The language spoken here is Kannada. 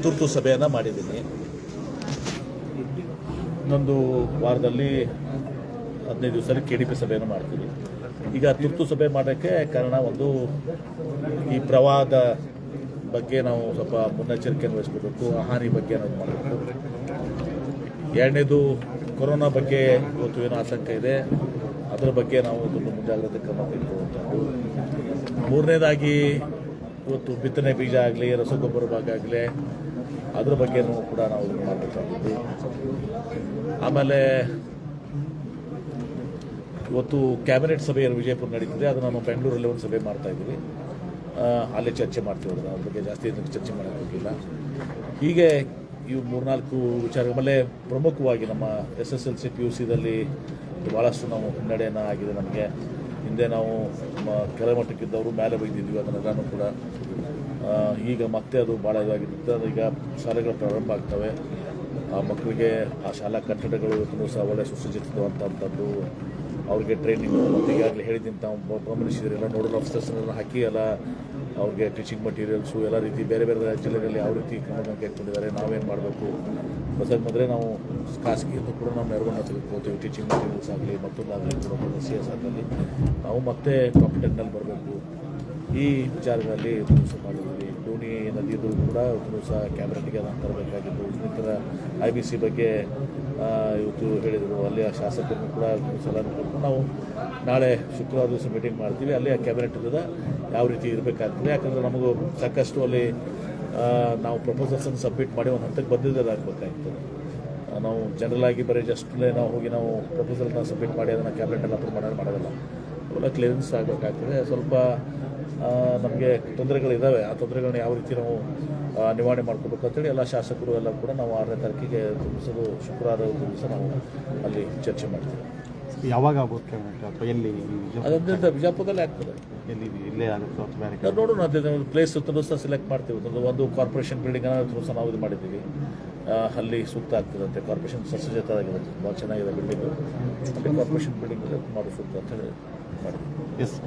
ತುರ್ತು ಸಭೆಯನ್ನು ಮಾಡಿದ್ದೀನಿ. ಇನ್ನೊಂದು ವಾರದಲ್ಲಿ 15 ದಿವಸದಲ್ಲಿ KDP ಸಭೆಯನ್ನು ಮಾಡ್ತೀವಿ. ಈಗ ತುರ್ತು ಸಭೆ ಮಾಡೋಕ್ಕೆ ಕಾರಣ ಒಂದು, ಈ ಪ್ರವಾಹದ ಬಗ್ಗೆ ನಾವು ಸ್ವಲ್ಪ ಮುನ್ನೆಚ್ಚರಿಕೆಯನ್ನು ವಹಿಸ್ಕೋಬೇಕು, ಹಾನಿ ಬಗ್ಗೆ ನಾವು ಮಾಡಬೇಕು. ಎರಡನೇದು, ಕೊರೋನಾ ಬಗ್ಗೆ ಇವತ್ತು ಏನೋ ಆತಂಕ ಇದೆ, ಅದರ ಬಗ್ಗೆ ನಾವು ಒಂದು ಮುಂಜಾಗ್ರತೆ ಕ್ರಮ ತೆಗೆದುಕೊಳ್ಳುವಂಥದ್ದು. ಮೂರನೇದಾಗಿ, ಇವತ್ತು ಬಿತ್ತನೆ ಬೀಜ ಆಗಲಿ, ರಸಗೊಬ್ಬರ ಭಾಗ ಆಗಲಿ, ಅದರ ಬಗ್ಗೆನೂ ಕೂಡ ನಾವು ಮಾಡಬೇಕಾಗಿದ್ದು. ಆಮೇಲೆ ಇವತ್ತು ಕ್ಯಾಬಿನೆಟ್ ಸಭೆ ವಿಜಯಪುರ ನಡೀತಿದೆ, ಅದನ್ನು ನಾವು ಬೆಂಗಳೂರಲ್ಲಿ ಒಂದು ಸಭೆ ಮಾಡ್ತಾ ಇದ್ದೀವಿ, ಅಲ್ಲಿ ಚರ್ಚೆ ಮಾಡ್ತೀವಿ. ಅದ್ರ ಬಗ್ಗೆ ಜಾಸ್ತಿ ಚರ್ಚೆ ಮಾಡೋಕ್ಕಾಗಿಲ್ಲ. ಹೀಗೆ ಇವು 3-4 ವಿಚಾರ. ಆಮೇಲೆ ಪ್ರಮುಖವಾಗಿ ನಮ್ಮ SSLC PUCದಲ್ಲಿ ಭಾಳಷ್ಟು ನಾವು ಹಿನ್ನಡೆಯನ್ನು ಆಗಿದೆ ನಮಗೆ. ಹಿಂದೆ ನಾವು ಕೆಳಮಟ್ಟಕ್ಕಿದ್ದವರು ಮೇಲೆ ಒಯ್ದಿದ್ವಿ, ಅದನ್ನೆಲ್ಲನೂ ಕೂಡ ಈಗ ಮತ್ತೆ ಅದು ಭಾಳ ಇದಾಗಿರುತ್ತೆ. ಈಗ ಶಾಲೆಗಳು ಪ್ರಾರಂಭ ಆಗ್ತವೆ, ಆ ಮಕ್ಕಳಿಗೆ ಆ ಶಾಲಾ ಕಟ್ಟಡಗಳು ಸಹ ಒಳ್ಳೆ ಸುಸಜ್ಜಿತವಂಥದ್ದು, ಅವ್ರಿಗೆ ಟ್ರೈನಿಂಗ್ ಮತ್ತು ಈಗಾಗಲೇ ಹೇಳಿದ್ದೀನಿ, ತಾವು ಗಮನಿಸಿದ್ರೆ ಎಲ್ಲ ನೋಡಲ್ ಆಫೀಸರ್ಸ್ನೆಲ್ಲ ಹಾಕಿ ಎಲ್ಲ ಅವ್ರಿಗೆ ಟೀಚಿಂಗ್ ಮಟೀರಿಯಲ್ಸು ಎಲ್ಲ ರೀತಿ ಬೇರೆ ಬೇರೆ ಜಿಲ್ಲೆಗಳಲ್ಲಿ ಯಾವ ರೀತಿ ಕ್ರಮಗಳನ್ನು ಕೈಗೊಂಡಿದ್ದಾರೆ, ನಾವೇನು ಮಾಡಬೇಕು. ಮೊದಲೇ ನಾವು ಖಾಸಗಿಯಿಂದ ಕೂಡ ನಾವು ನೆರವನ್ನು ತೆಗೆದುಕೊಳ್ತೀವಿ, ಟೀಚಿಂಗ್ ಮಟೀರಿಯಲ್ಸ್ ಆಗಲಿ ಮತ್ತೊಂದಾಗಲಿ ಕೂಡ CS ಆಗಲಿ ನಾವು ಮತ್ತೆ ಕಾಂಪಿಟೆಂಟ್ನಲ್ಲಿ ಬರಬೇಕು. ಈ ವಿಚಾರಗಳಲ್ಲಿ ಸಹ ಮಾಡಿದ್ದೀವಿ. ಡೋಣಿ ನದಿದು ಕೂಡ ಸಹ ಕ್ಯಾಬಿನೆಟ್ಗೆ ಅದನ್ನು ತರಬೇಕಾಗಿದ್ದು. ಇನ್ನಿತರ IBC ಬಗ್ಗೆ ಇವತ್ತು ಹೇಳಿದರು, ಅಲ್ಲಿಯ ಶಾಸಕರನ್ನು ಕೂಡ ಸಲಹೆ ನಾವು ನಾಳೆ ಶುಕ್ರವಾರ ದಿವಸ ಮೀಟಿಂಗ್ ಮಾಡ್ತೀವಿ. ಅಲ್ಲಿ ಆ ಕ್ಯಾಬಿನೆಟ್ ಯಾವ ರೀತಿ ಇರಬೇಕಾಗ್ತದೆ. ಯಾಕಂದರೆ ನಮಗೂ ಸಾಕಷ್ಟು ಅಲ್ಲಿ ನಾವು ಪ್ರಪೋಸಲ್ಸನ್ನು ಸಬ್ಮಿಟ್ ಮಾಡಿ ಒಂದು ಹಂತಕ್ಕೆ ಬಂದಿದ್ದಾಗಬೇಕಾಗ್ತದೆ. ನಾವು ಜನರಲ್ ಆಗಿ ಬರೀ ಜಸ್ಟ್ಲೇ ನಾವು ಹೋಗಿ ನಾವು ಪ್ರಪೋಸಲ್ನ ಸಬ್ಮಿಟ್ ಮಾಡಿ ಅದನ್ನು ಕ್ಯಾಬಿನೆಟಲ್ಲಿ ಅಪ್ರೂವ್ ಮಾಡೋಲ್ಲ. ಅವೆಲ್ಲ ಕ್ಲಿಯರೆನ್ಸ್ ಆಗಬೇಕಾಗ್ತದೆ. ಸ್ವಲ್ಪ ನಮಗೆ ತೊಂದರೆಗಳಿದ್ದಾವೆ, ಆ ತೊಂದರೆಗಳನ್ನ ಯಾವ ರೀತಿ ನಾವು ನಿವಾರಣೆ ಮಾಡ್ಕೋಬೇಕು ಅಂತೇಳಿ ಎಲ್ಲ ಶಾಸಕರು ಎಲ್ಲ ಕೂಡ ನಾವು 6ನೇ ತಾರೀಕಿಗೆ ತಿಳಿಸೋದು, ಶುಕ್ರವಾರ ದಿವಸ ನಾವು ಅಲ್ಲಿ ಚರ್ಚೆ ಮಾಡ್ತೀವಿ. ಯಾವಾಗ ಆಗುತ್ತೆ ಅಥವಾ ಎಲ್ಲಿ? ಅದರಿಂದ ಬಿಜಾಪುರದಲ್ಲೇ ಆಗ್ತದೆ. ಎಲ್ಲಿ ಇಲ್ಲೇ ಆಗುತ್ತೆ ಅಥವಾ ಬೇರೆ ನಾವು ನೋಡೋಣ, ಅದೇ ಪ್ಲೇಸ್ ಸಹ ಸೆಲೆಕ್ಟ್ ಮಾಡ್ತೀವಿ. ಒಂದು ಕಾರ್ಪೊರೇಷನ್ ಬಿಲ್ಡಿಂಗ್ ಸಹ ನಾವು ಇದು ಮಾಡಿದ್ದೀವಿ, ಅಲ್ಲಿ ಸೂಕ್ತ ಆಗ್ತದಂತೆ. ಕಾರ್ಪೊರೇಷನ್ ಸಜ್ಜಿತವಾಗಿದೆ, ಭಾಳ ಚೆನ್ನಾಗಿದೆ ಬಿಲ್ಡಿಂಗು. ಅಲ್ಲಿ ಕಾರ್ಪೊರೇಷನ್ ಬಿಲ್ಡಿಂಗ್ ಮಾಡೋ ಸೂಕ್ತ ಅಂತ ಹೇಳಿ ಮಾಡಿದ್ದೀವಿ. ಎಸ್.